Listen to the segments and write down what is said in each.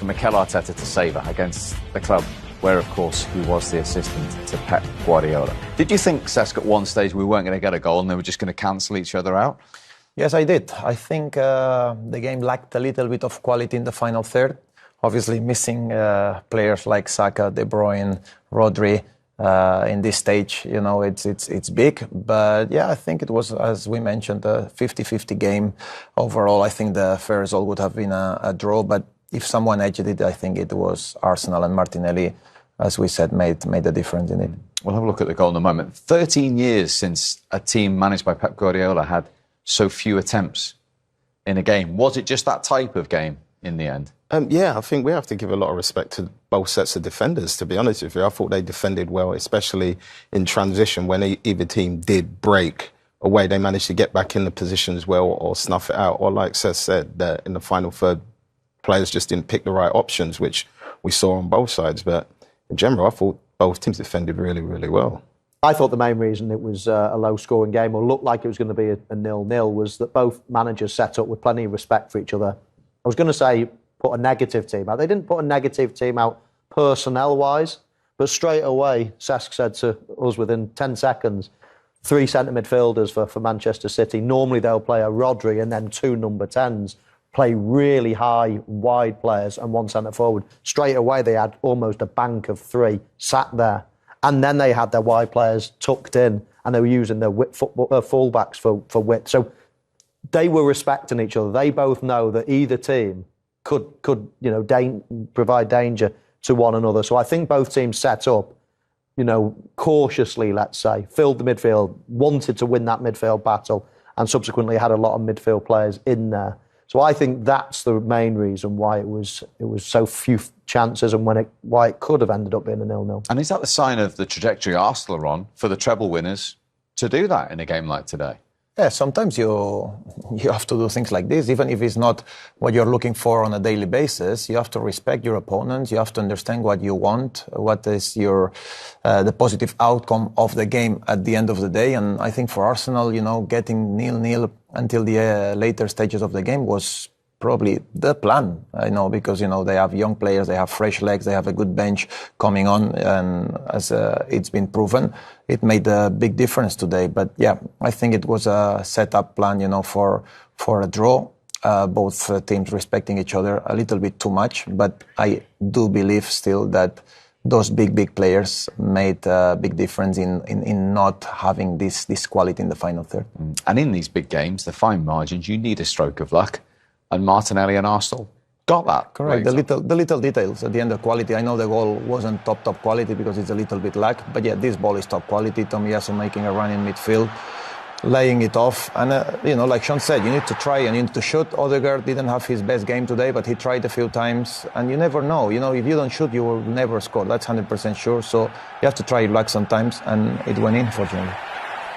for Mikel Arteta to savour against the club where, of course, he was the assistant to Pep Guardiola. Did you think, Cesc, at one stage we weren't going to get a goal and they were just going to cancel each other out? Yes, I did. I think the game lacked a little bit of quality in the final third. Obviously, missing players like Saka, De Bruyne, Rodri in this stage, you know, it's big. But yeah, I think it was, as we mentioned, a 50-50 game. Overall, I think the fair result would have been a draw. But if someone edged it, I think it was Arsenal, and Martinelli, as we said, made a difference in it. We'll have a look at the goal in a moment. 13 years since a team managed by Pep Guardiola had so few attempts in a game. Was it just that type of game in the end? Yeah, I think we have to give a lot of respect to both sets of defenders, to be honest with you. I thought they defended well, especially in transition when either team did break away. They managed to get back in the positions well or snuff it out. Or like Seth said, that in the final third, players just didn't pick the right options, which we saw on both sides. But in general, I thought both teams defended really, really well. I thought the main reason it was a low-scoring game, or looked like it was going to be a 0-0, was that both managers set up with plenty of respect for each other. I was going to say put a negative team out. They didn't put a negative team out personnel-wise, but straight away, Cesc said to us within 10 seconds, 3 centre midfielders for Manchester City. Normally they'll play a Rodri and then 2 number 10s, play really high, wide players and 1 centre forward. Straight away they had almost a bank of 3 sat there. And then they had their wide players tucked in and they were using their fullbacks for width. So they were respecting each other. They both know that either team could you know, provide danger to one another. So I think both teams set up, you know, cautiously, let's say, filled the midfield, wanted to win that midfield battle, and subsequently had a lot of midfield players in there. So I think that's the main reason why it was so few chances and why it could have ended up being a 0-0. And is that the sign of the trajectory Arsenal are on for the treble winners to do that in a game like today? Yeah, sometimes you have to do things like this, even if it's not what you're looking for on a daily basis. You have to respect your opponents. You have to understand what you want, what is your the positive outcome of the game at the end of the day. And I think for Arsenal, you know, getting 0-0 until the later stages of the game was probably the plan, I know, because, you know, they have young players, they have fresh legs, they have a good bench coming on, and as it's been proven, it made a big difference today. But yeah, I think it was a set-up plan, you know, for a draw, both teams respecting each other a little bit too much, but I do believe still that those big players made a big difference in not having this quality in the final third. And in these big games, the fine margins, you need a stroke of luck. And Martinelli and Arsenal got that. Correct. The little details at the end of quality. I know the goal wasn't top quality because it's a little bit lack, but yeah, this ball is top quality. Tomiyasu making a run in midfield, laying it off, and you know, like Sean said, you need to try and you need to shoot. Odegaard didn't have his best game today, but he tried a few times, and you never know. You know, if you don't shoot, you will never score. That's 100% sure. So you have to try your luck sometimes, and it went in, fortunately.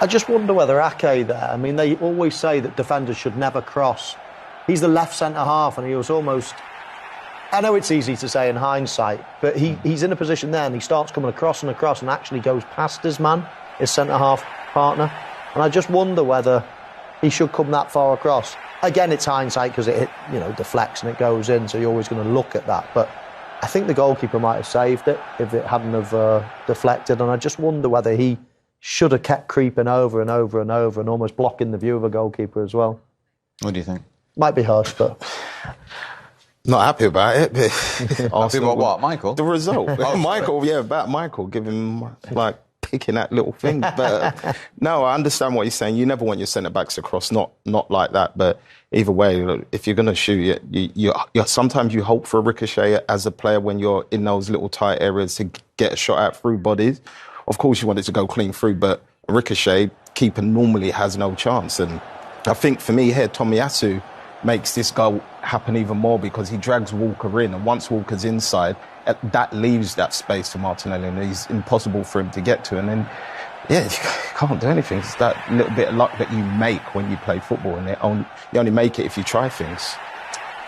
I just wonder whether Ake there. I mean, they always say that defenders should never cross. He's the left centre-half, and he was almost... I know it's easy to say in hindsight, but he's in a position there, and he starts coming across and actually goes past his man, his centre-half partner. And I just wonder whether he should come that far across. Again, it's hindsight because it, you know, deflects and it goes in, so you're always going to look at that. But I think the goalkeeper might have saved it if it hadn't have deflected, and I just wonder whether he should have kept creeping over and over and over and almost blocking the view of a goalkeeper as well. What do you think? Might be harsh, but... Not happy about it. But happy about what, Michael? The result. About Michael, giving, like, picking that little thing. But no, I understand what you're saying. You never want your centre-backs across, not like that. But either way, look, if you're going to shoot, you sometimes you hope for a ricochet as a player when you're in those little tight areas to get a shot out through bodies. Of course, you want it to go clean through, but a ricochet, keeper normally has no chance. And I think for me here, Tomiyasu makes this goal happen even more because he drags Walker in, and once Walker's inside, that leaves that space for Martinelli, and it's impossible for him to get to. And then, yeah, you can't do anything. It's that little bit of luck that you make when you play football, and you only make it if you try things.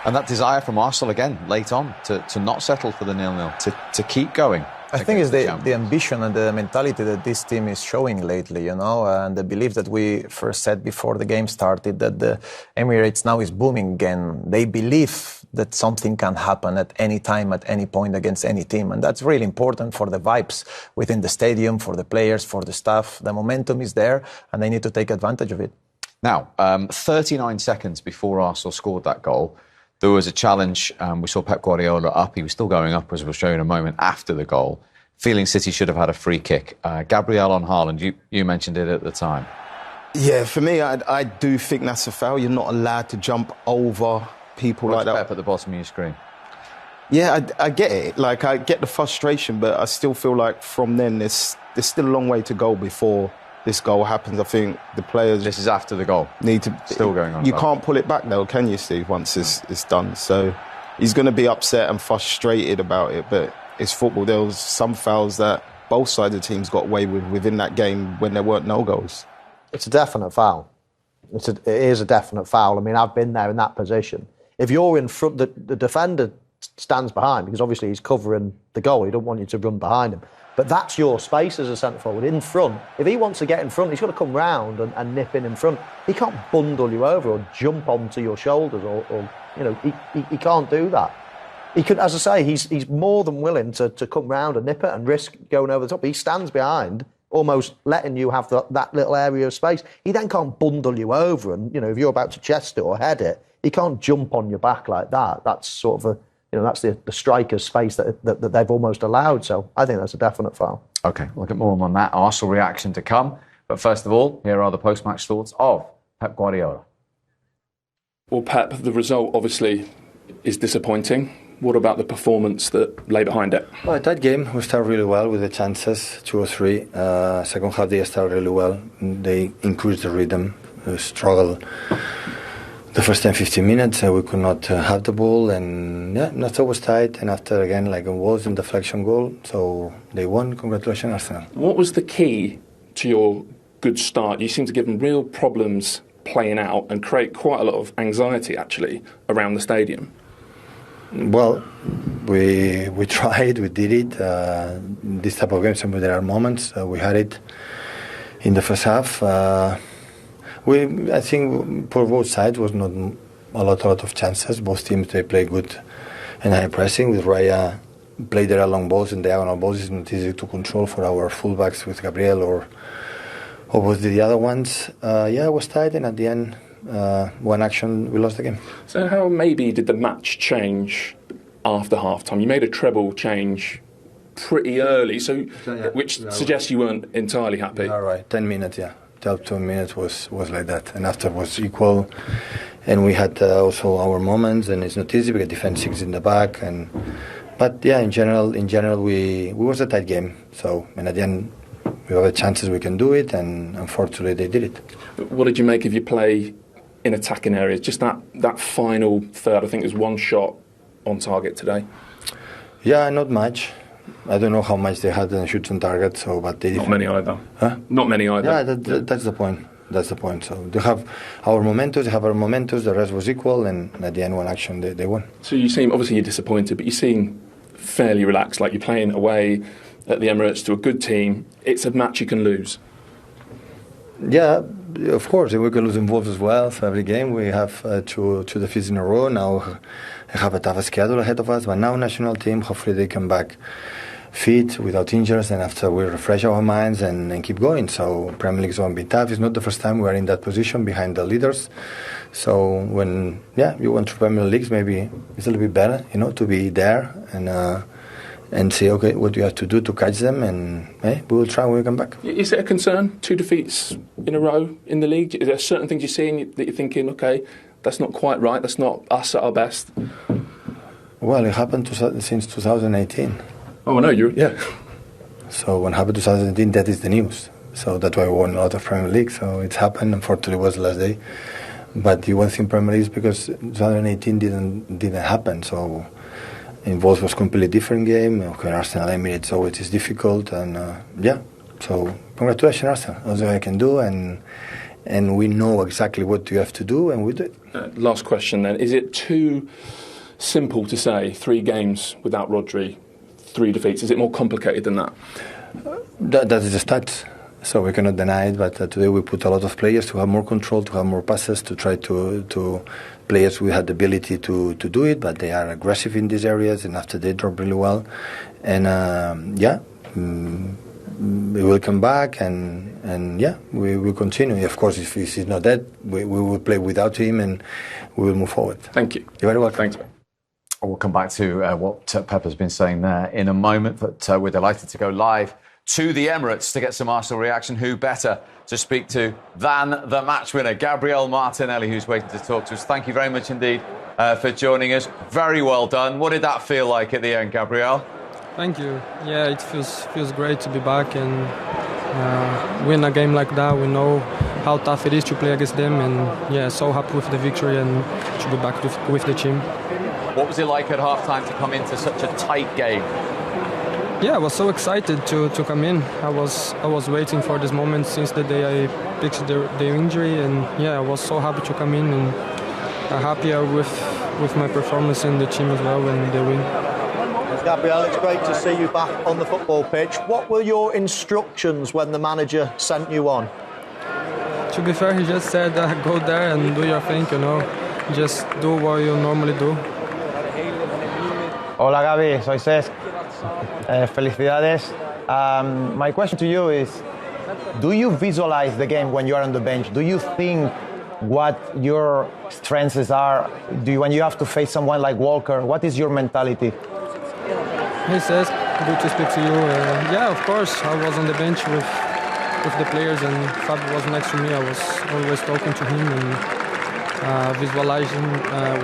And that desire from Arsenal again, late on, to not settle for the 0-0, to keep going. I think it's the ambition and the mentality that this team is showing lately, and the belief that we first said before the game started, that the Emirates now is booming again. They believe that something can happen at any time, at any point against any team. And that's really important for the vibes within the stadium, for the players, for the staff. The momentum is there and they need to take advantage of it. Now, 39 seconds before Arsenal scored that goal, there was a challenge. We saw Pep Guardiola up. He was still going up, as we'll show you in a moment, after the goal, feeling City should have had a free kick. Gabriel on Haaland, you mentioned it at the time. Yeah, for me, I do think that's a foul. You're not allowed to jump over people like that. Pep at the bottom of your screen. Yeah, I get it. Like, I get the frustration, but I still feel like from then there's still a long way to go before this goal happens. I think the players... This is after the goal. Need to... Still going on. You can't pull it back though, can you, Steve, once it's done? So he's going to be upset and frustrated about it, but it's football. There was some fouls that both sides of the teams got away with within that game when there weren't no goals. It's a definite foul. It is a definite foul. I mean, I've been there in that position. If you're in front, the defender stands behind because obviously he's covering the goal. He don't want you to run behind him. But that's your space as a centre forward in front. If he wants to get in front, he's got to come round and nip in front. He can't bundle you over or jump onto your shoulders or he can't do that. He could, as I say, he's more than willing to come round and nip it and risk going over the top. He stands behind, almost letting you have that little area of space. He then can't bundle you over and, if you're about to chest it or head it, he can't jump on your back like that. That's sort of that's the striker's space that they've almost allowed. So I think that's a definite foul. OK, we'll get more on that. Arsenal reaction to come. But first of all, here are the post-match thoughts of Pep Guardiola. Well, Pep, the result obviously is disappointing. What about the performance that lay behind it? Well, that game, we started really well with the chances, 2 or 3. Second half, they started really well. They increased the rhythm, struggled. The first 10-15 minutes, we could not have the ball, and not always tight. And after, again, like it was in deflection goal, so they won. Congratulations, Arsenal. What was the key to your good start? You seem to give them real problems playing out and create quite a lot of anxiety, actually, around the stadium. Well, we tried, we did it. This type of games, there are moments. We had it in the first half. I think for both sides was not a lot of chances. Both teams, they play good and high pressing. With Raya play their long balls and diagonal balls is not easy to control for our fullbacks with Gabriel or both the other ones. It was tight, and at the end, one action, we lost the game. So how maybe did the match change after half-time? You made a treble change pretty early, which suggests you weren't entirely happy. All right, 10 minutes, yeah. 12 minutes was like that, and after was equal, and we had also our moments, and it's not easy because defense 6 in the back, but in general we was a tight game. So, and at the end we have the chances we can do it, and unfortunately they did it. What did you make of your play in attacking areas? Just that final third, I think there's one shot on target today. Yeah, not much. I don't know how much they had in shoots on target, but they not many either. Huh? Not many either. Yeah, that's the point. That's the point. So they have our momentos, the rest was equal, and at the end, one action, they won. So you seem, obviously you're disappointed, but you seem fairly relaxed, like you're playing away at the Emirates to a good team. It's a match you can lose. Yeah, of course, we can lose in Wolves as well. So every game we have 2 defeats in a row. Now we have a tough schedule ahead of us, but now national team, hopefully they come back fit, without injuries, and after we refresh our minds and keep going. So Premier League is going to be tough. It's not the first time we are in that position behind the leaders. So when you went to Premier Leagues, maybe it's a little bit better, to be there and say, okay, what do you have to do to catch them, and we will try when we come back. Is it a concern, 2 defeats in a row in the league? Is there certain things you're seeing that you're thinking, okay, that's not quite right, that's not us at our best? Well, it happened since 2018. Oh, I know, yeah. So when it happened 2018, that is the news. So that's why we won a lot of Premier League. So it's happened, unfortunately it was the last day. But the one thing Premier League is because 2018 didn't happen, so in Wolves was a completely different game. Okay, Arsenal Emirates, so it is difficult, and so congratulations Arsenal. That's what I can do, and we know exactly what you have to do, and we do it. Last question then: is it too simple to say 3 games without Rodri, 3 defeats? Is it more complicated than that? That is the stats. So we cannot deny it, but today we put a lot of players to have more control, to have more passes, to try to players who had the ability to do it, but they are aggressive in these areas, and after they drop really well. And we will come back, and we will continue. Of course, if he's not dead, we will play without him, and we will move forward. Thank you. You're very welcome. Thanks. We'll come back to what Pep has been saying there in a moment, but we're delighted to go live to the Emirates to get some Arsenal reaction. Who better to speak to than the match winner, Gabriel Martinelli, who's waiting to talk to us. Thank you very much indeed for joining us. Very well done. What did that feel like at the end, Gabriel? Thank you. Yeah, it feels great to be back and win a game like that. We know how tough it is to play against them, and yeah, so happy with the victory and to be back with the team. What was it like at half-time to come into such a tight game? Yeah, I was so excited to come in. I was waiting for this moment since the day I picked the injury, and yeah, I was so happy to come in and happier with my performance in the team as well when they win. Gabriel, it's great to see you back on the football pitch. What were your instructions when the manager sent you on? To be fair, he just said, go there and do your thing, Just do what you normally do. Hola Gaby, soy Cesc. Felicidades. My question to you is, do you visualize the game when you are on the bench? Do you think what your strengths are? When you have to face someone like Walker, what is your mentality? Hey Cesc, good to speak to you. Yeah, of course, I was on the bench with the players, and Fab was next to me. I was always talking to him and visualizing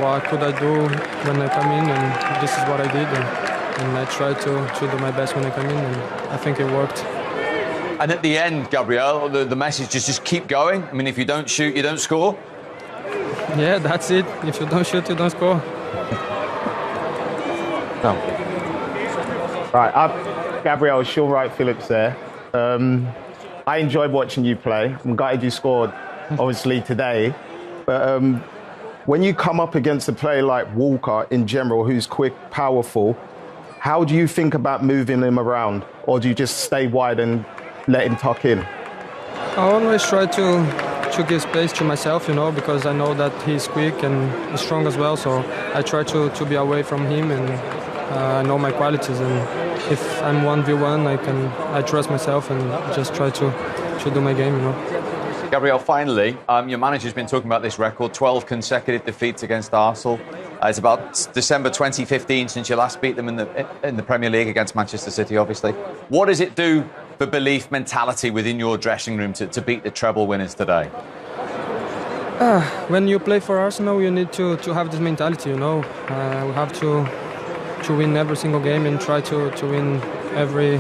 what could I do when I come in, and this is what I did. And I tried to do my best when I come in, and I think it worked. And at the end, Gabriel, the message is just keep going. I mean, if you don't shoot, you don't score. Yeah, that's it. If you don't shoot, you don't score. No. Right, Gabriel, Sean Wright Phillips there. I enjoyed watching you play. I'm gutted you scored, obviously, today. But when you come up against a player like Walker in general, who's quick, powerful, how do you think about moving him around? Or do you just stay wide and let him tuck in? I always try to give space to myself, because I know that he's quick and strong as well. So I try to be away from him, and I know my qualities. And if I'm 1v1, I trust myself and just try to do my game, Gabriel, finally, your manager's been talking about this record, 12 consecutive defeats against Arsenal. It's about December 2015 since you last beat them in the Premier League against Manchester City, obviously. What does it do for belief mentality within your dressing room to beat the treble winners today? When you play for Arsenal, you need to have this mentality, We have to win every single game and try to win every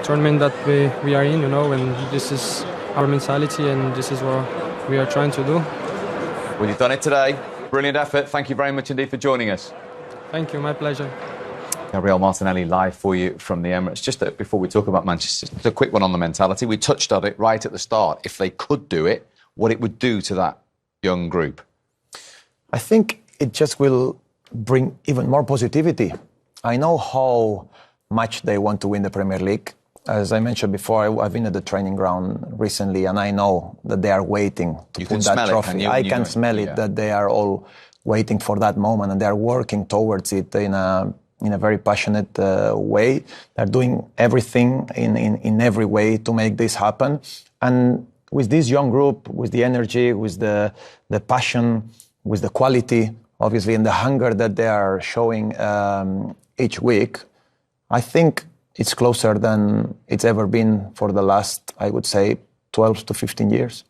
tournament that we are in, and this is our mentality and this is what we are trying to do. Well, you've done it today. Brilliant effort. Thank you very much indeed for joining us. Thank you, my pleasure. Gabriel Martinelli live for you from the Emirates. Just before we talk about Manchester, just a quick one on the mentality. We touched on it right at the start. If they could do it, what it would do to that young group? I think it just will bring even more positivity. I know how much they want to win the Premier League. As I mentioned before, I've been at the training ground recently, and I know that they are waiting to put that trophy. I can smell it, that they are all waiting for that moment, and they are working towards it in a very passionate way. They're doing everything in every way to make this happen. And with this young group, with the energy, with the passion, with the quality, obviously, and the hunger that they are showing each week, I think it's closer than it's ever been for the last, I would say, 12 to 15 years.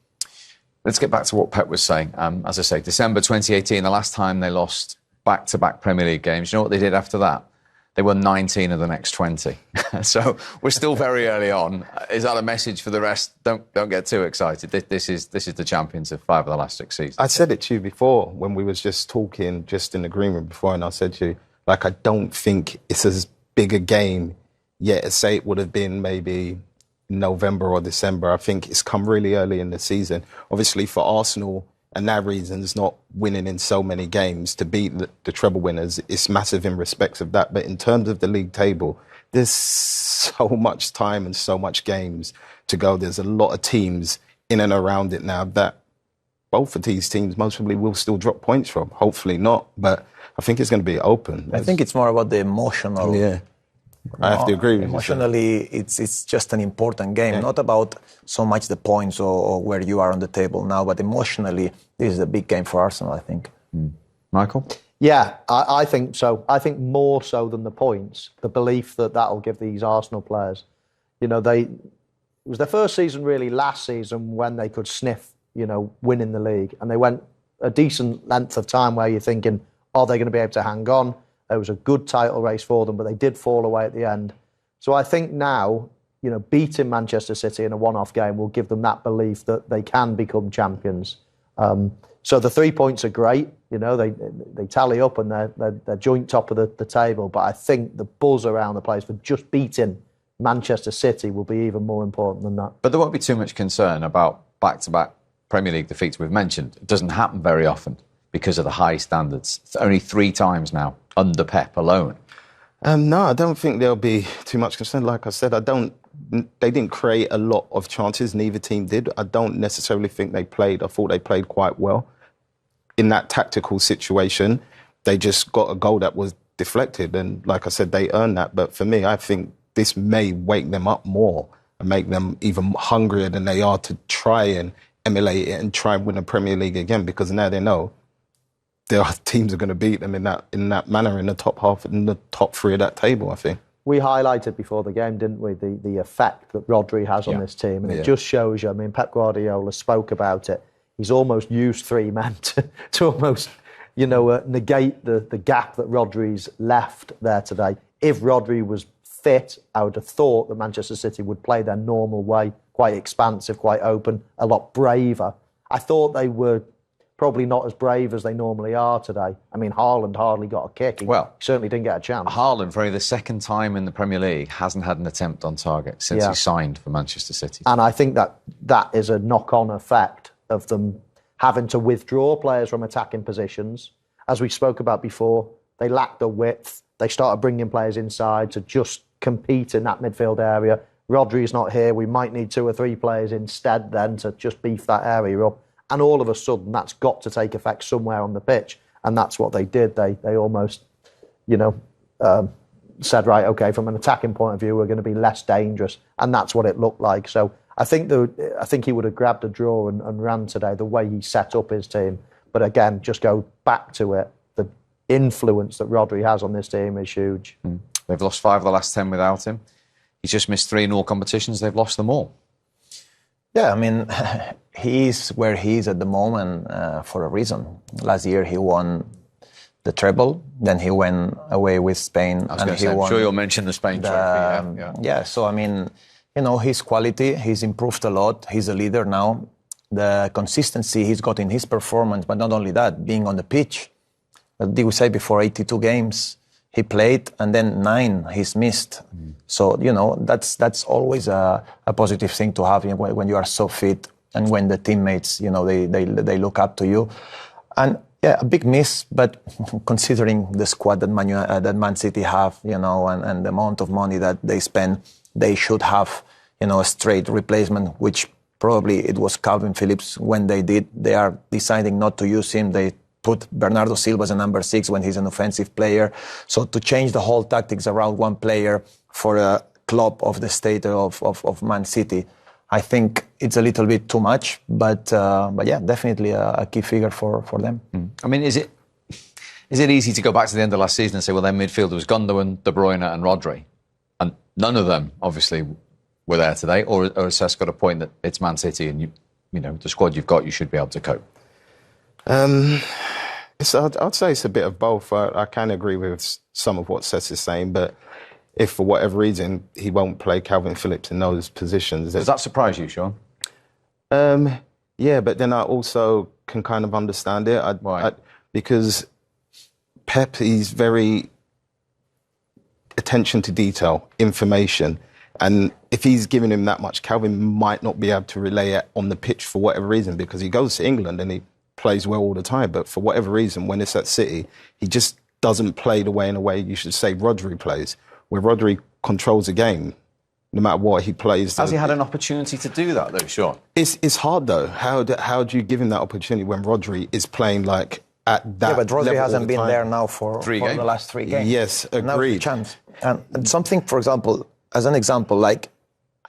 Let's get back to what Pep was saying. As I say, December 2018, the last time they lost back-to-back Premier League games. You know what they did after that? They won 19 of the next 20. So we're still very early on. Is that a message for the rest? Don't get too excited. This is the champions of 5 of the last 6 seasons. I said it to you before when we was just talking, just in the green room before, and I said to you, I don't think it's as big a game yet as say it would have been maybe November or December. I think it's come really early in the season. Obviously for Arsenal, and that reason's not winning in so many games to beat the treble winners. It's massive in respects of that. But in terms of the league table, there's so much time and so much games to go. There's a lot of teams in and around it now that both of these teams most probably will still drop points from. Hopefully not, but I think it's going to be open. I think it's more about the emotional. Yeah, I have to agree with you. Emotionally, it's just an important game, not about so much the points or where you are on the table now, but emotionally, this is a big game for Arsenal, I think. Michael? Yeah, I think so. I think more so than the points, the belief that that'll give these Arsenal players. You know, it was their first season really last season when they could sniff, winning the league. And they went a decent length of time where you're thinking, are they going to be able to hang on? It was a good title race for them, but they did fall away at the end. So I think now, beating Manchester City in a one-off game will give them that belief that they can become champions. So the 3 points are great. They tally up and they're joint top of the table. But I think the buzz around the place for just beating Manchester City will be even more important than that. But there won't be too much concern about back-to-back Premier League defeats we've mentioned. It doesn't happen very often because of the high standards. It's only 3 times now under Pep alone. No, I don't think there'll be too much concern. Like I said, they didn't create a lot of chances. Neither team did. I don't necessarily think I thought they played quite well. In that tactical situation, they just got a goal that was deflected. And like I said, they earned that. But for me, I think this may wake them up more and make them even hungrier than they are to try and emulate it and try and win a Premier League again, because now they know there are teams that are going to beat them in that manner in the top half, in the top 3 of that table, I think. We highlighted before the game, didn't we, the effect that Rodri has on this team. And it just shows you, Pep Guardiola spoke about it. He's almost used 3 men to almost, negate the gap that Rodri's left there today. If Rodri was fit, I would have thought that Manchester City would play their normal way, quite expansive, quite open, a lot braver. I thought they were probably not as brave as they normally are today. Haaland hardly got a kick. He certainly didn't get a chance. Haaland, for the second time in the Premier League, hasn't had an attempt on target since he signed for Manchester City. And I think that is a knock-on effect of them having to withdraw players from attacking positions. As we spoke about before, they lacked the width. They started bringing players inside to just compete in that midfield area. Rodri's not here. We might need 2 or 3 players instead then to just beef that area up. And all of a sudden, that's got to take effect somewhere on the pitch. And that's what they did. They almost, said, right, OK, from an attacking point of view, we're going to be less dangerous. And that's what it looked like. So I think he would have grabbed a draw and ran today, the way he set up his team. But again, just go back to it. The influence that Rodri has on this team is huge. They've lost 5 of the last 10 without him. He's just missed 3 in all competitions. They've lost them all. Yeah, he's where he is at the moment for a reason. Last year he won the treble, then he went away with Spain. I'm sure you'll mention the Spain trophy. So, his quality, he's improved a lot. He's a leader now. The consistency he's got in his performance, but not only that, being on the pitch. Did we say before 82 games he played, and then 9 he's missed. So, that's always a positive thing to have when you are so fit and when the teammates, they look up to you. And yeah, a big miss, but considering the squad that Man City have, and the amount of money that they spend, they should have, a straight replacement, which probably it was Calvin Phillips when they did. They are deciding not to use him. They put Bernardo Silva as a number 6 when he's an offensive player. So to change the whole tactics around one player for a club of the state of Man City, I think it's a little bit too much. But yeah, definitely a key figure for them. Is it easy to go back to the end of last season and say, well, their midfield was Gundogan, De Bruyne and Rodri, and none of them obviously were there today? Or has Cesc got a point that it's Man City and the squad you've got, you should be able to cope? I'd say it's a bit of both. I can agree with some of what Cesc is saying, but if for whatever reason he won't play Calvin Phillips in those positions... Does that surprise you, Sean? Yeah, but then I also can kind of understand it. Why? Because Pep, he's very attention to detail, information. And if he's giving him that much, Calvin might not be able to relay it on the pitch for whatever reason, because he goes to England and plays well all the time, but for whatever reason, when it's at City, he just doesn't play in a way you should say Rodri plays, where Rodri controls the game. No matter what he plays. Has he had an opportunity to do that, though, Sean? It's hard, though. How do you give him that opportunity when Rodri is playing like at that level? Yeah, but Rodri hasn't been there now for the last 3 games. Yes, agreed. Chance. And something, for example, as an example, like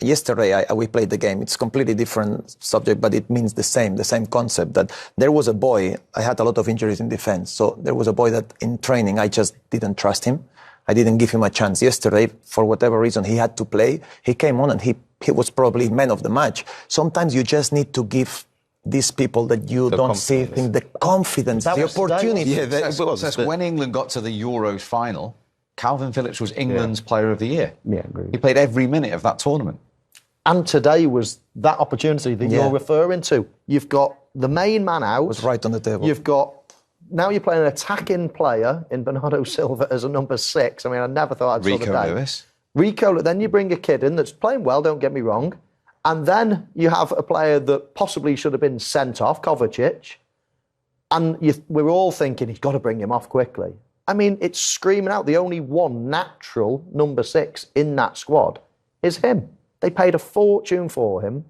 yesterday we played the game. It's a completely different subject, but it means the same concept. That there was a boy, I had a lot of injuries in defense, so there was a boy that in training I just didn't trust him. I didn't give him a chance. Yesterday, for whatever reason, he had to play. He came on and he was probably man of the match. Sometimes you just need to give these people that you don't see in the confidence, the opportunity. Yeah, that's when England got to the Euros final, Calvin Phillips was England's Player of the Year. Yeah, agreed. He played every minute of that tournament. And today was that opportunity that you're referring to. You've got the main man out. Was right on the table. You've got... Now you're playing an attacking player in Bernardo Silva as a number 6. I mean, I never thought I'd saw the day. Lewis. Rico, then you bring a kid in that's playing well, don't get me wrong, and then you have a player that possibly should have been sent off, Kovacic, and we're all thinking he's got to bring him off quickly. I mean, it's screaming out. The only one natural number 6 in that squad is him. They paid a fortune for him,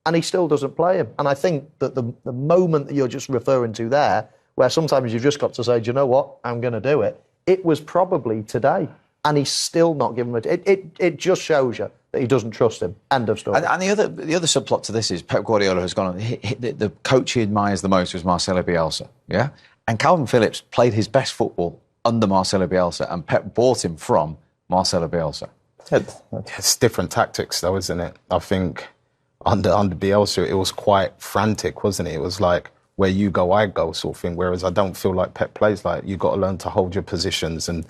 and he still doesn't play him. And I think that the moment that you're just referring to there, where sometimes you've just got to say, do you know what, I'm going to do it. It was probably today, and he's still not giving it. It just shows you that he doesn't trust him. End of story. And the other subplot to this is Pep Guardiola has gone on. The coach he admires the most was Marcelo Bielsa, yeah? And Calvin Phillips played his best football under Marcelo Bielsa, and Pep bought him from Marcelo Bielsa. It's different tactics, though, isn't it? I think under Bielsa, it was quite frantic, wasn't it? It was like, where you go, I go sort of thing. Whereas I don't feel like Pep plays like you've got to learn to hold your positions and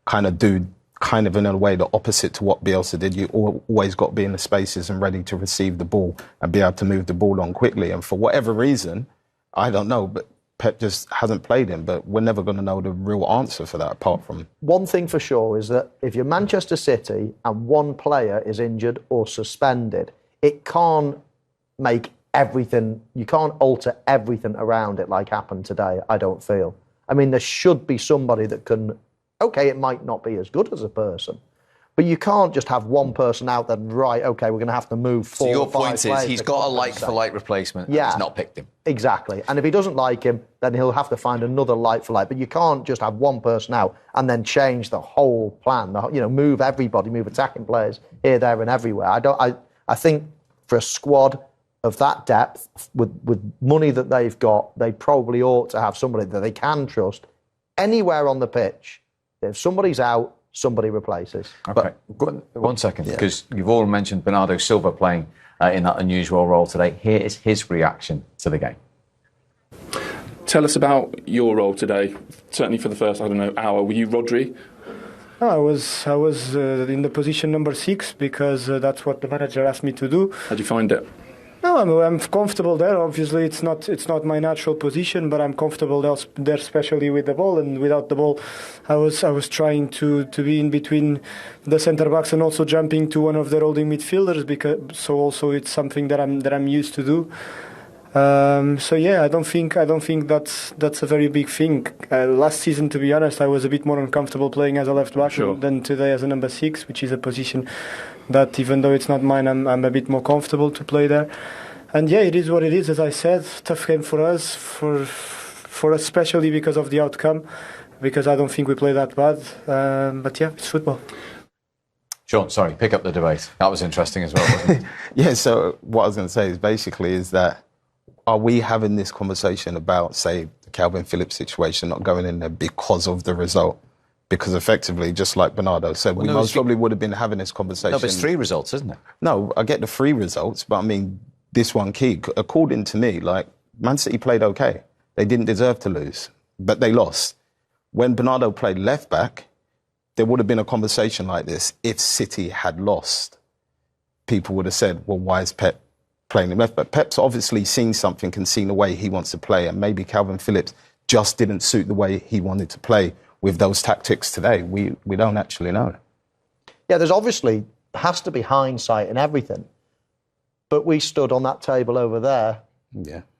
kind of do in a way the opposite to what Bielsa did. You always got to be in the spaces and ready to receive the ball and be able to move the ball on quickly. And for whatever reason, I don't know, but Pep just hasn't played him. But we're never going to know the real answer for that apart from... One thing for sure is that if you're Manchester City and one player is injured or suspended, it can't make everything, you can't alter everything around it like happened today, I don't feel. I mean, there should be somebody that can, OK, it might not be as good as a person, but you can't just have one person out there, right, OK, we're going to have to move 4 or 5 So your point is he's got a like-for-like replacement and he's not picked him. Exactly. And if he doesn't like him, then he'll have to find another like-for-like. But you can't just have one person out and then change the whole plan, move everybody, move attacking players here, there and everywhere. I think for a squad of that depth, with money that they've got, they probably ought to have somebody that they can trust anywhere on the pitch. If somebody's out, somebody replaces. Okay, but 1 second, because you've all mentioned Bernardo Silva playing in that unusual role today. Here is his reaction to the game. Tell us about your role today. Certainly for the first, hour. Were you Rodri? I was in the position number 6 because that's what the manager asked me to do. How'd you find it? No, I'm comfortable there. Obviously, it's not my natural position, but I'm comfortable there, especially with the ball. And without the ball, I was trying to be in between the centre backs and also jumping to one of the holding midfielders. So also it's something that I'm used to do. I don't think that's a very big thing. Last season, to be honest, I was a bit more uncomfortable playing as a left back than today as a number 6, which is a position that, even though it's not mine, I'm a bit more comfortable to play there. And it is what it is. As I said, tough game for us, for us especially because of the outcome, because I don't think we play that bad. But it's football. Sean, sorry, pick up the debate. That was interesting as well, wasn't it? So what I was going to say is that are we having this conversation about, say, the Calvin Phillips situation not going in there because of the result? Because effectively, just like Bernardo said, we most probably would have been having this conversation. No, but it's 3 results, isn't it? No, I get the 3 results, but I mean, this one key. According to me, Man City played okay. They didn't deserve to lose, but they lost. When Bernardo played left back, there would have been a conversation like this. If City had lost, people would have said, well, why is Pep playing him left back? Pep's obviously seen something and seen the way he wants to play, and maybe Calvin Phillips just didn't suit the way he wanted to play with those tactics today. We don't actually know. Yeah, there's obviously has to be hindsight and everything. But we stood on that table over there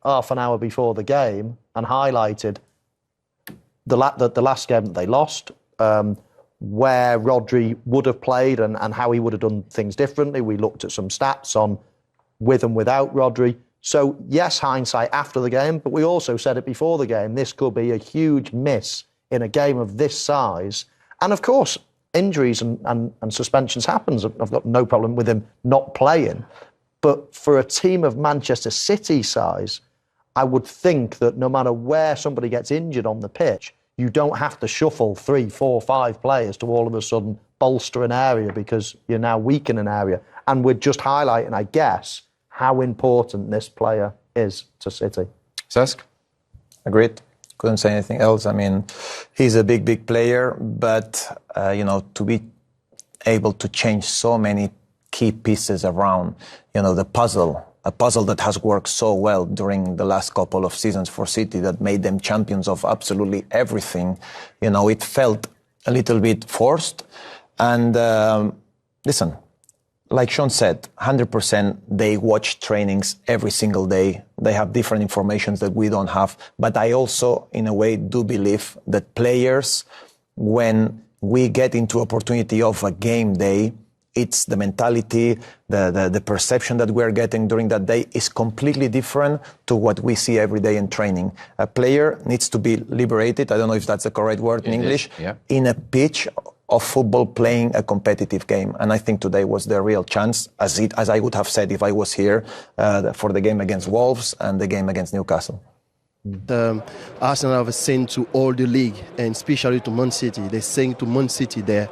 half an hour before the game and highlighted the last game that they lost, where Rodri would have played and how he would have done things differently. We looked at some stats on with and without Rodri. So, yes, hindsight after the game, but we also said it before the game. This could be a huge miss in a game of this size. And, of course, injuries and suspensions happens. I've got no problem with him not playing. But for a team of Manchester City size, I would think that no matter where somebody gets injured on the pitch, you don't have to shuffle 3, 4, 5 players to all of a sudden bolster an area because you're now weak in an area. And we're just highlighting, I guess, how important this player is to City. Cesc? Agreed. Couldn't say anything else. I mean, he's a big, big player, but, to be able to change so many key pieces around, the puzzle, a puzzle that has worked so well during the last couple of seasons for City that made them champions of absolutely everything. It felt a little bit forced. And listen, like Sean said, 100% they watch trainings every single day. They have different information that we don't have. But I also, in a way, do believe that players, when we get into opportunity of a game day, it's the mentality, the perception that we're getting during that day is completely different to what we see every day in training. A player needs to be liberated, I don't know if that's the correct word in English, in a pitch of football playing a competitive game. And I think today was the real chance, as I would have said if I was here, for the game against Wolves and the game against Newcastle. Arsenal have saying to all the league, and especially to Man City, they're saying to Man City there,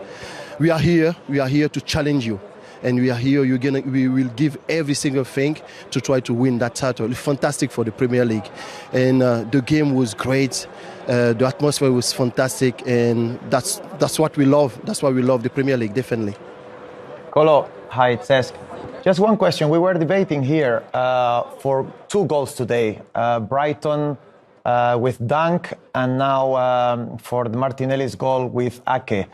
we are here to challenge you. And we are here, we will give every single thing to try to win that title. It's fantastic for the Premier League. And the game was great. The atmosphere was fantastic. And that's what we love. That's why we love the Premier League, definitely. Colo, hi, it's Cesc. Just one question. We were debating here for 2 goals today. Brighton with Dunk and now for Martinelli's goal with Ake.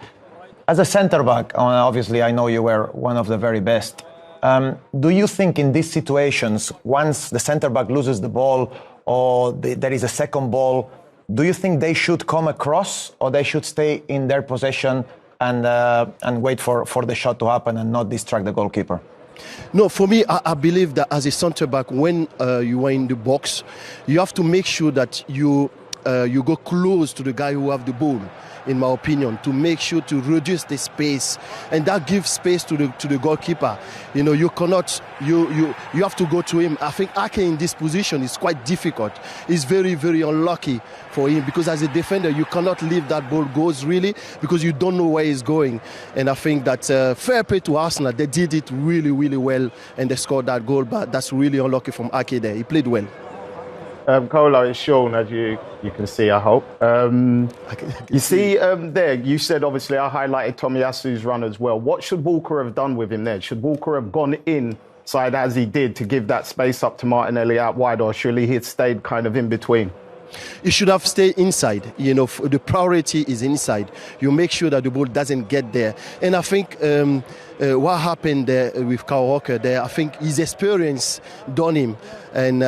As a centre-back, obviously I know you were one of the very best. Do you think in these situations, once the centre-back loses the ball or there is a second ball, do you think they should come across or they should stay in their possession and wait for the shot to happen and not distract the goalkeeper? No, for me, I believe that as a centre-back, when you are in the box, you have to make sure that you go close to the guy who have the ball, in my opinion, to make sure to reduce the space, and that gives space to the goalkeeper. You cannot, you have to go to him. I think Ake in this position is quite difficult. It's very, very unlucky for him because as a defender, you cannot leave that ball goes really because you don't know where he's going. And I think that fair play to Arsenal. They did it really, really well and they scored that goal, but that's really unlucky from Ake there. He played well. Colo, it's Sean, as you can see, I hope. You see there, you said, obviously, I highlighted Tomiyasu's run as well. What should Walker have done with him there? Should Walker have gone inside as he did to give that space up to Martinelli out wide, or surely he had stayed kind of in between? You should have stayed inside. The priority is inside. You make sure that the ball doesn't get there. And I think what happened there with Kyle Walker there, I think his experience done him. And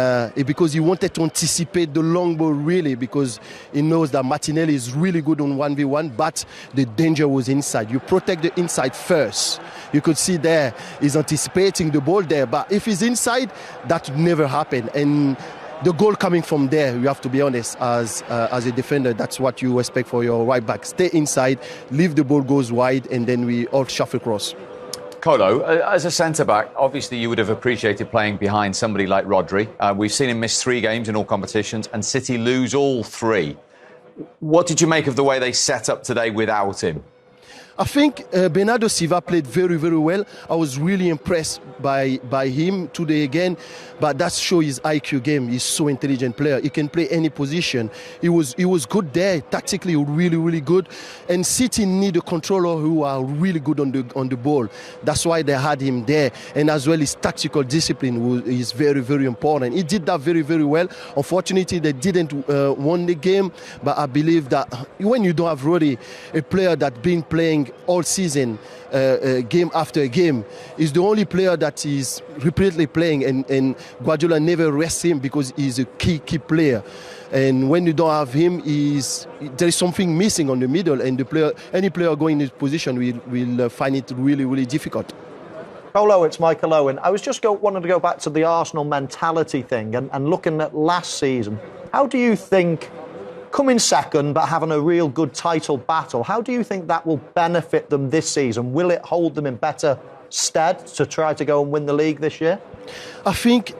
because he wanted to anticipate the long ball really, because he knows that Martinelli is really good on 1v1, but the danger was inside. You protect the inside first. You could see there he's anticipating the ball there, but if he's inside, that would never happen. And the goal coming from there, you have to be honest, as a defender, that's what you expect for your right back. Stay inside, leave the ball goes wide, and then we all shuffle across. Colo, as a centre-back, obviously you would have appreciated playing behind somebody like Rodri. We've seen him miss 3 games in all competitions and City lose all 3. What did you make of the way they set up today without him? I think Bernardo Silva played very, very well. I was really impressed by him today again. But that shows his IQ game. He's so intelligent player. He can play any position. He was good there. Tactically, really, really good. And City need a controller who are really good on the ball. That's why they had him there. And as well, his tactical discipline is very, very important. He did that very, very well. Unfortunately, they didn't win the game. But I believe that when you don't have really a player that's been playing playing all season, game after game. He's the only player that is repeatedly playing, and Guardiola never rests him because he's a key player. And when you don't have him, there is something missing on the middle, and any player going in his position will find it really, really difficult. Colo, it's Michael Owen. I was just wanted to go back to the Arsenal mentality thing and looking at last season. How do you think, coming second but having a real good title battle, how do you think that will benefit them this season? Will it hold them in better stead to try to go and win the league this year? I think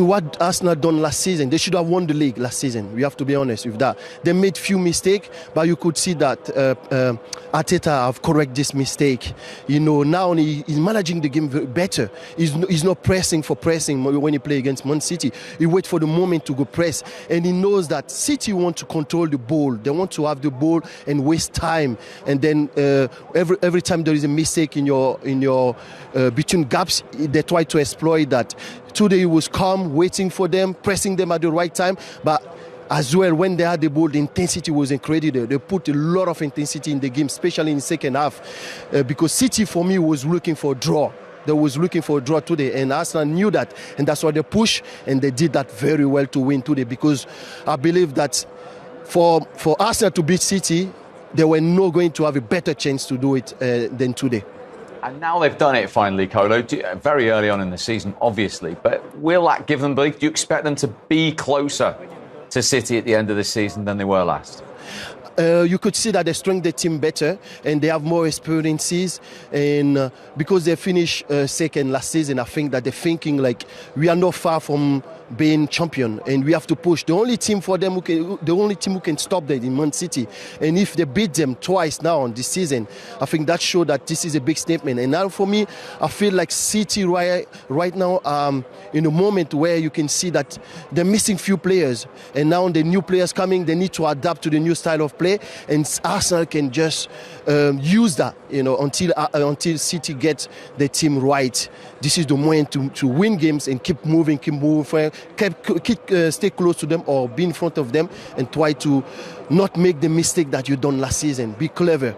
what Arsenal done last season, they should have won the league last season. We have to be honest with that. They made few mistakes, but you could see that Arteta have corrected this mistake. Now he's managing the game better. He's not pressing for pressing when he play against Man City. He wait for the moment to go press, and he knows that City want to control the ball. They want to have the ball and waste time, and then every time there is a mistake in your between gaps, they try to exploit that. Today he was calm, waiting for them, pressing them at the right time. But as well, when they had the ball, the intensity was incredible. They put a lot of intensity in the game, especially in the second half. Because City, for me, was looking for a draw. They was looking for a draw today, and Arsenal knew that. And that's why they pushed, and they did that very well to win today. Because I believe that for Arsenal to beat City, they were not going to have a better chance to do it than today. And now they've done it finally, Colo, very early on in the season, obviously. But will that give them belief? Do you expect them to be closer to City at the end of the season than they were last? You could see that they strengthen the team better and they have more experiences. And because they finished second last season, I think that they're thinking like we are not far from being champion and we have to push. The only team who can stop them in Man City. And if they beat them twice now on this season, I think that shows that this is a big statement. And now for me, I feel like City right now in a moment where you can see that they're missing few players. And now the new players coming, they need to adapt to the new style of play. And Arsenal can just use that, until City gets the team right. This is the moment to win games and keep moving, stay close to them or be in front of them and try to not make the mistake that you done last season. Be clever.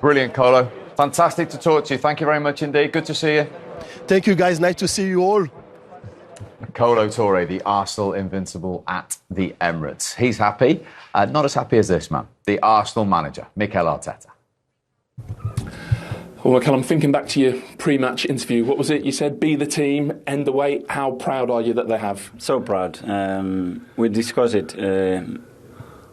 Brilliant, Colo. Fantastic to talk to you. Thank you very much indeed. Good to see you. Thank you, guys. Nice to see you all. Kolo Touré, the Arsenal invincible at the Emirates. He's happy. Not as happy as this man, the Arsenal manager, Mikel Arteta. Well, Mikel, I'm thinking back to your pre-match interview. What was it? You said, be the team, end the wait. How proud are you that they have? So proud. We discussed it.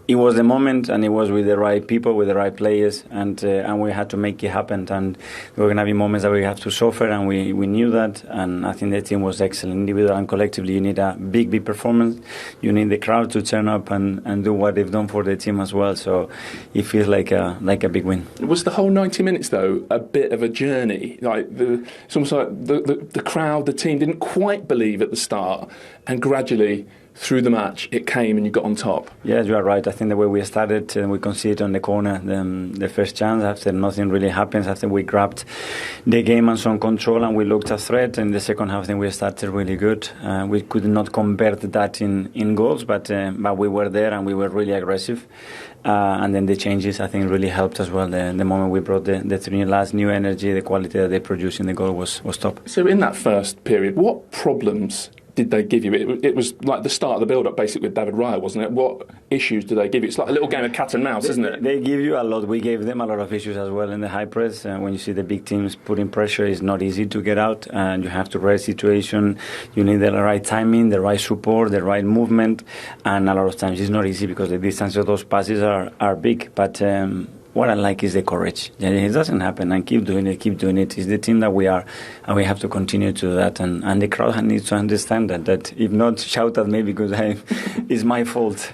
It was the moment, and it was with the right people, with the right players, and we had to make it happen. And there were going to be moments that we have to suffer, and we knew that. And I think the team was excellent. Individually and collectively, you need a big performance. You need the crowd to turn up and do what they've done for the team as well. So it feels like a big win. Was the whole 90 minutes, though, a bit of a journey? It's almost like the crowd, the team didn't quite believe at the start, and gradually through the match, it came and you got on top. Yes, you are right. I think the way we started, we conceded on the corner the first chance after nothing really happens. I think we grabbed the game and some control and we looked at threat. In the second half, I think we started really good. We could not convert that in goals, but we were there and we were really aggressive. And then the changes, I think, really helped as well. The moment we brought the three last new energy, the quality that they produced in the goal was top. So in that first period, what problems did they give you? It was like the start of the build-up, basically, with David Raya, wasn't it? What issues do they give you? It's like a little game of cat and mouse, isn't it? They give you a lot. We gave them a lot of issues as well in the high press. When you see the big teams putting pressure, it's not easy to get out, and you have to read situation. You need the right timing, the right support, the right movement, and a lot of times it's not easy because the distance of those passes are big. But what I like is the courage. It doesn't happen, and keep doing it. It's the team that we are, and we have to continue to do that. And the crowd needs to understand that if not, shout at me because it's my fault.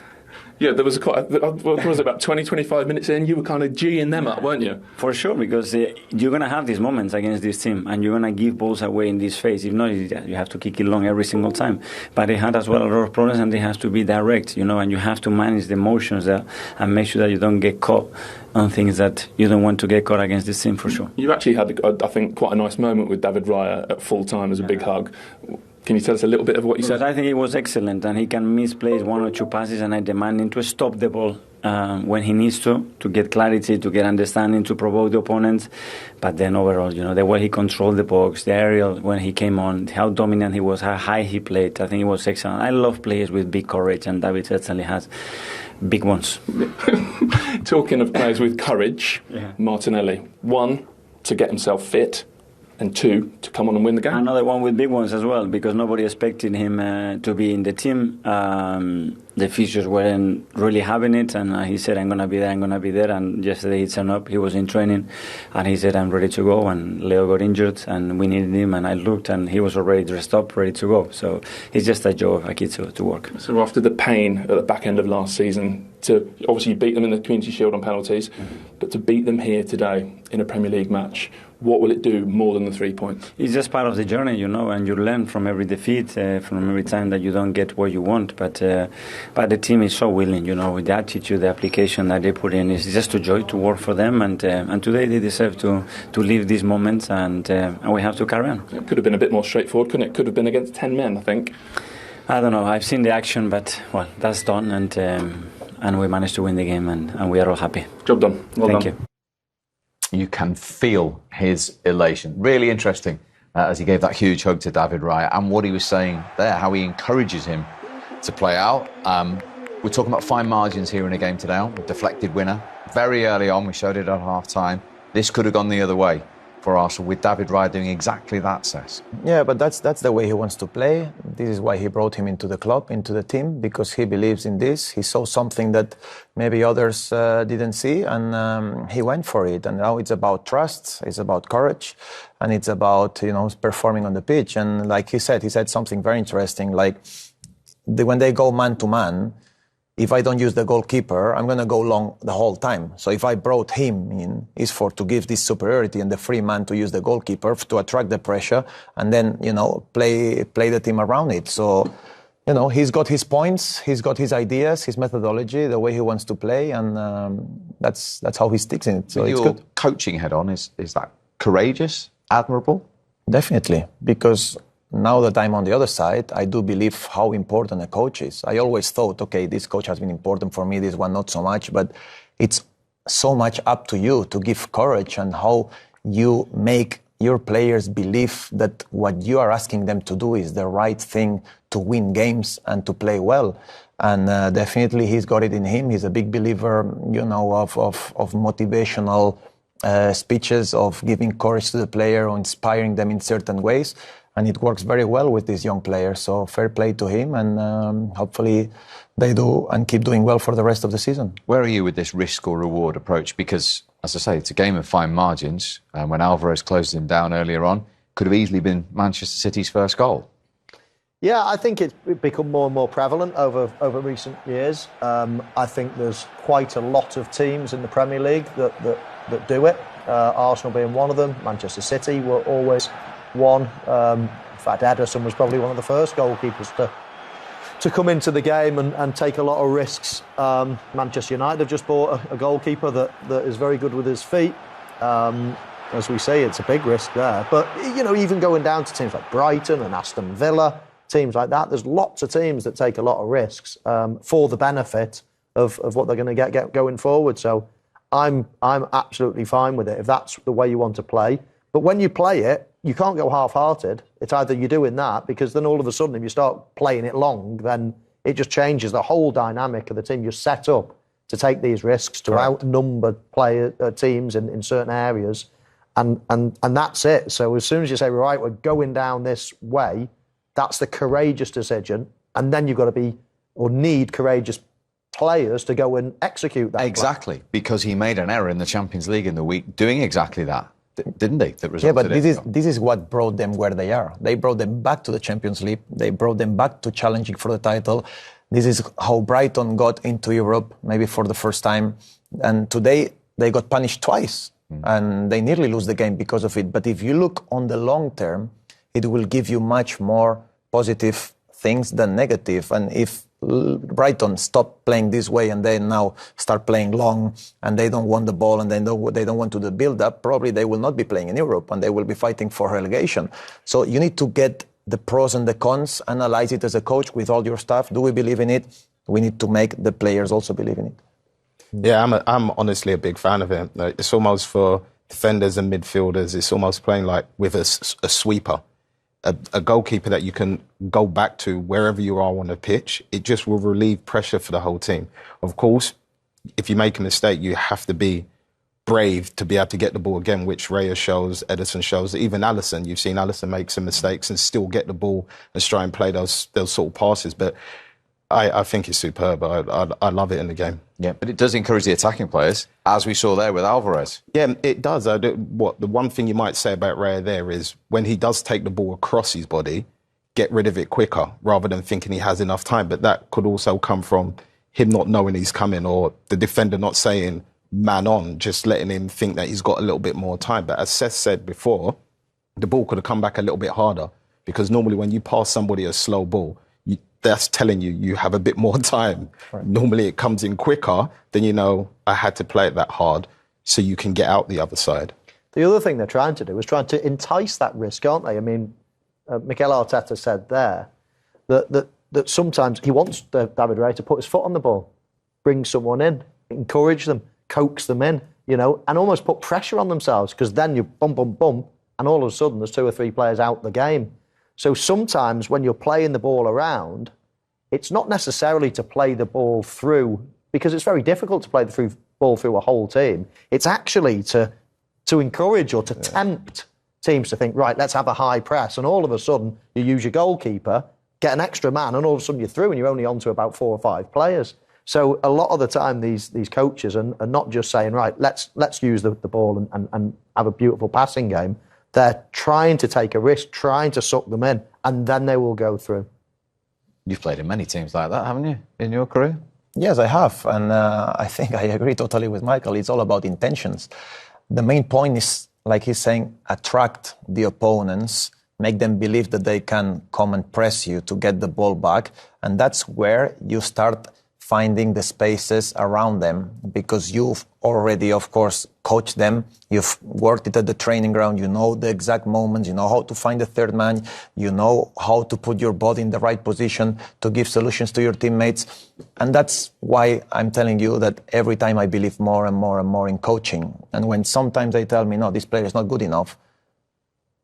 Yeah, there was what was it, about 20, 25 minutes in, you were kind of G'ing them up, weren't you? For sure, because you're going to have these moments against this team, and you're going to give balls away in this phase. If not, you have to kick it long every single time. But they had as well a lot of problems, and they have to be direct, and you have to manage the emotions there and make sure that you don't get caught on things that you don't want to get caught against this team, for sure. You actually had, I think, quite a nice moment with David Raya at full time as a big hug. Can you tell us a little bit of what you said? I think it was excellent, and he can misplace one or two passes, and I demand him to stop the ball when he needs to get clarity, to get understanding, to provoke the opponents. But then overall, the way he controlled the box, the aerial when he came on, how dominant he was, how high he played, I think it was excellent. I love players with big courage, and David certainly has big ones. Talking of players with courage, Martinelli, 1, to get himself fit, and 2, to come on and win the game. Another one with big ones as well, because nobody expected him to be in the team. The physios weren't really having it, and he said, I'm going to be there, and yesterday he turned up, he was in training, and he said, I'm ready to go, and Leo got injured, and we needed him, and I looked, and he was already dressed up, ready to go. So it's just a joy of a kid to work. So after the pain at the back end of last season, to obviously beat them in the Community Shield on penalties, but to beat them here today in a Premier League match, what will it do more than the 3 points? It's just part of the journey, and you learn from every defeat, from every time that you don't get what you want. But the team is so willing, with the attitude, the application that they put in. It's just a joy to work for them, and today they deserve to live these moments, and we have to carry on. It could have been a bit more straightforward, couldn't it? Could have been against 10 men, I think. I don't know. I've seen the action, but that's done, and we managed to win the game, and we are all happy. Job done. Well Thank done. you. You can feel his elation. Really interesting as he gave that huge hug to David Raya, and what he was saying there, how he encourages him to play out. We're talking about fine margins here in a game today. A deflected winner. Very early on, we showed it at half-time. This could have gone the other way for Arsenal, with David Raya doing exactly that, Cess. Yeah, but that's the way he wants to play. This is why he brought him into the club, into the team, because he believes in this. He saw something that maybe others didn't see, and he went for it. And now it's about trust, it's about courage, and it's about performing on the pitch. And like he said something very interesting. Like when they go man to man, if I don't use the goalkeeper, I'm going to go long the whole time. So if I brought him in, is to give this superiority and the free man to use the goalkeeper to attract the pressure, and then, play the team around it. So, he's got his points, he's got his ideas, his methodology, the way he wants to play, and that's how he sticks in it. So it's good. Coaching head on, is that courageous, admirable? Definitely, because now that I'm on the other side, I do believe how important a coach is. I always thought, okay, this coach has been important for me, this one not so much, but it's so much up to you to give courage and how you make your players believe that what you are asking them to do is the right thing to win games and to play well. And definitely he's got it in him. He's a big believer, of motivational speeches, of giving courage to the player or inspiring them in certain ways. And it works very well with these young players. So fair play to him, and hopefully they do and keep doing well for the rest of the season. Where are you with this risk or reward approach? Because, as I say, it's a game of fine margins. When Alvarez closed him down earlier on, could have easily been Manchester City's first goal. Yeah, I think it's become more and more prevalent over recent years. I think there's quite a lot of teams in the Premier League that do it. Arsenal being one of them. Manchester City were always one. In fact, Ederson was probably one of the first goalkeepers to come into the game and take a lot of risks. Manchester United have just bought a goalkeeper that is very good with his feet. As we say, it's a big risk there. But, even going down to teams like Brighton and Aston Villa, teams like that, there's lots of teams that take a lot of risks for the benefit of what they're going to get going forward. So I'm absolutely fine with it if that's the way you want to play. But when you play it, you can't go half-hearted. It's either you're doing that, because then all of a sudden, if you start playing it long, then it just changes the whole dynamic of the team. You're set up to take these risks, to outnumber teams in certain areas, and that's it. So as soon as you say, right, we're going down this way, that's the courageous decision, and then you've got to need courageous players to go and execute that. Exactly, because he made an error in the Champions League in the week doing exactly that. Didn't they? That yeah, but this is what brought them where they are. They brought them back to the Champions League. They brought them back to challenging for the title. This is how Brighton got into Europe, maybe for the first time. And today they got punished twice, and they nearly lose the game because of it. But if you look on the long term, it will give you much more positive things than negative. And if Brighton stop playing this way and they now start playing long and they don't want the ball and they don't want to do the build-up, probably they will not be playing in Europe and they will be fighting for relegation. So you need to get the pros and the cons, analyze it as a coach with all your staff. Do we believe in it? We need to make the players also believe in it. Yeah, I'm honestly a big fan of him. Like, it's almost for defenders and midfielders. It's almost playing like with a sweeper, a goalkeeper that you can go back to wherever you are on the pitch. It just will relieve pressure for the whole team. Of course, if you make a mistake, you have to be brave to be able to get the ball again, which Raya shows, Ederson shows, even Alisson. You've seen Alisson make some mistakes and still get the ball and try and play those sort of passes. But I think it's superb. I love it in the game. Yeah, but it does encourage the attacking players, as we saw there with Alvarez. Yeah, it does. The one thing you might say about Raya there is when he does take the ball across his body, get rid of it quicker rather than thinking he has enough time. But that could also come from him not knowing he's coming, or the defender not saying man on, just letting him think that he's got a little bit more time. But as Seth said before, the ball could have come back a little bit harder, because normally when you pass somebody a slow ball, that's telling you have a bit more time. Right. Normally it comes in quicker than, I had to play it that hard so you can get out the other side. The other thing they're trying to do is trying to entice that risk, aren't they? I mean, Mikel Arteta said there that sometimes he wants David Raya to put his foot on the ball, bring someone in, encourage them, coax them in, and almost put pressure on themselves, because then you bump, and all of a sudden there's 2 or 3 players out the game. So sometimes when you're playing the ball around, it's not necessarily to play the ball through, because it's very difficult to play the ball through a whole team. It's actually to encourage or to tempt teams to think, right, let's have a high press. And all of a sudden you use your goalkeeper, get an extra man, and all of a sudden you're through and you're only on to about 4 or 5 players. So a lot of the time these coaches are not just saying, right, let's use the ball and have a beautiful passing game. They're trying to take a risk, trying to suck them in, and then they will go through. You've played in many teams like that, haven't you, in your career? Yes, I have. And I think I agree totally with Michael. It's all about intentions. The main point is, like he's saying, attract the opponents, make them believe that they can come and press you to get the ball back. And that's where you start finding the spaces around them, because you've already, of course, coached them. You've worked it at the training ground. You know the exact moments. You know how to find the third man. You know how to put your body in the right position to give solutions to your teammates. And that's why I'm telling you that every time I believe more and more and more in coaching. And when sometimes they tell me, no, this player is not good enough,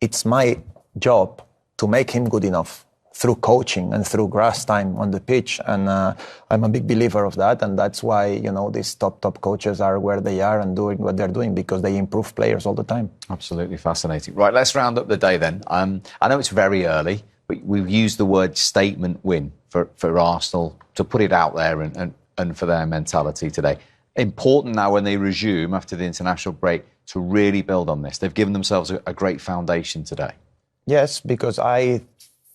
it's my job to make him good enough through coaching and through grass time on the pitch. And I'm a big believer of that. And that's why, these top coaches are where they are and doing what they're doing, because they improve players all the time. Absolutely fascinating. Right, let's round up the day then. I know it's very early, but we've used the word statement win for Arsenal to put it out there and for their mentality today. Important now when they resume after the international break to really build on this. They've given themselves a great foundation today. Yes, because I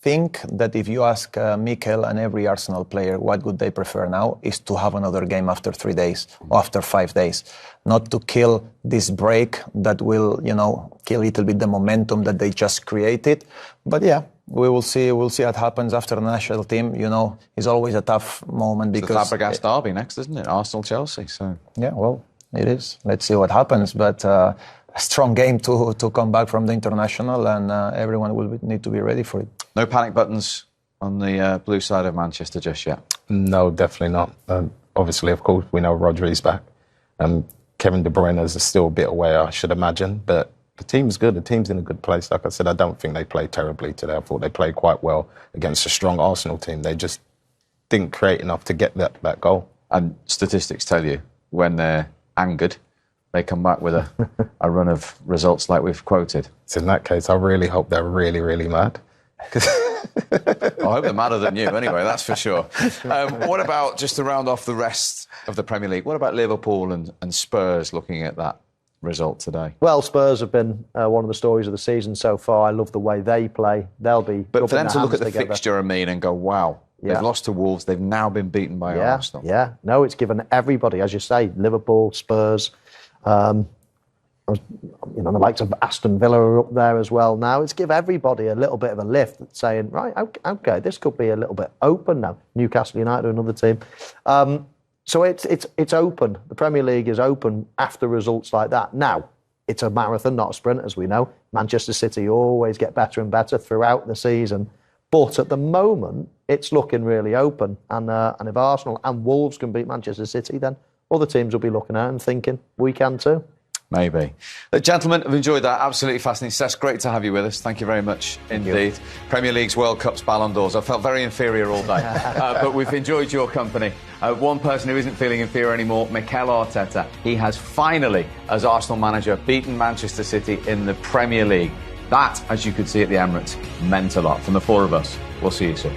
think that if you ask Mikel and every Arsenal player what would they prefer now, is to have another game after 3 days or after 5 days, not to kill this break that will, kill a little bit the momentum that they just created. But yeah, we will see. We'll see what happens after the national team. It's always a tough moment because it's the Fabregas derby next, isn't it? Arsenal-Chelsea. So yeah, well, it is. Let's see what happens. But a strong game to come back from the international, and everyone will need to be ready for it. No panic buttons on the blue side of Manchester just yet? No, definitely not. Obviously, of course, we know Rodri's back. Kevin De Bruyne is still a bit away, I should imagine. But the team's good. The team's in a good place. Like I said, I don't think they played terribly today. I thought they played quite well against a strong Arsenal team. They just didn't create enough to get that goal. And statistics tell you, when they're angered, they come back with a run of results like we've quoted. So in that case, I really hope they're really, really mad. I hope they're madder than you anyway, that's for sure. What about, just to round off the rest of the Premier League, what about Liverpool and Spurs looking at that result today? Well, Spurs have been one of the stories of the season so far. I love the way they play. They'll be... But for them to look at the fixture and go, wow, they've lost to Wolves, they've now been beaten by Arsenal. Yeah, no, it's given everybody, as you say, Liverpool, Spurs... the likes of Aston Villa are up there as well now. It's give everybody a little bit of a lift, saying, right, okay, this could be a little bit open now. Newcastle United, another team. So it's open. The Premier League is open after results like that. Now, it's a marathon, not a sprint, as we know. Manchester City always get better and better throughout the season. But at the moment, it's looking really open. And if Arsenal and Wolves can beat Manchester City, then other teams will be looking at and thinking, we can too. Maybe. Gentlemen, I've enjoyed that. Absolutely fascinating. Seth, great to have you with us. Thank you very much indeed. Premier Leagues, World Cups, Ballon d'Ors. I felt very inferior all day. But we've enjoyed your company. One person who isn't feeling inferior anymore, Mikel Arteta. He has finally, as Arsenal manager, beaten Manchester City in the Premier League. That, as you could see at the Emirates, meant a lot. From the four of us, we'll see you soon.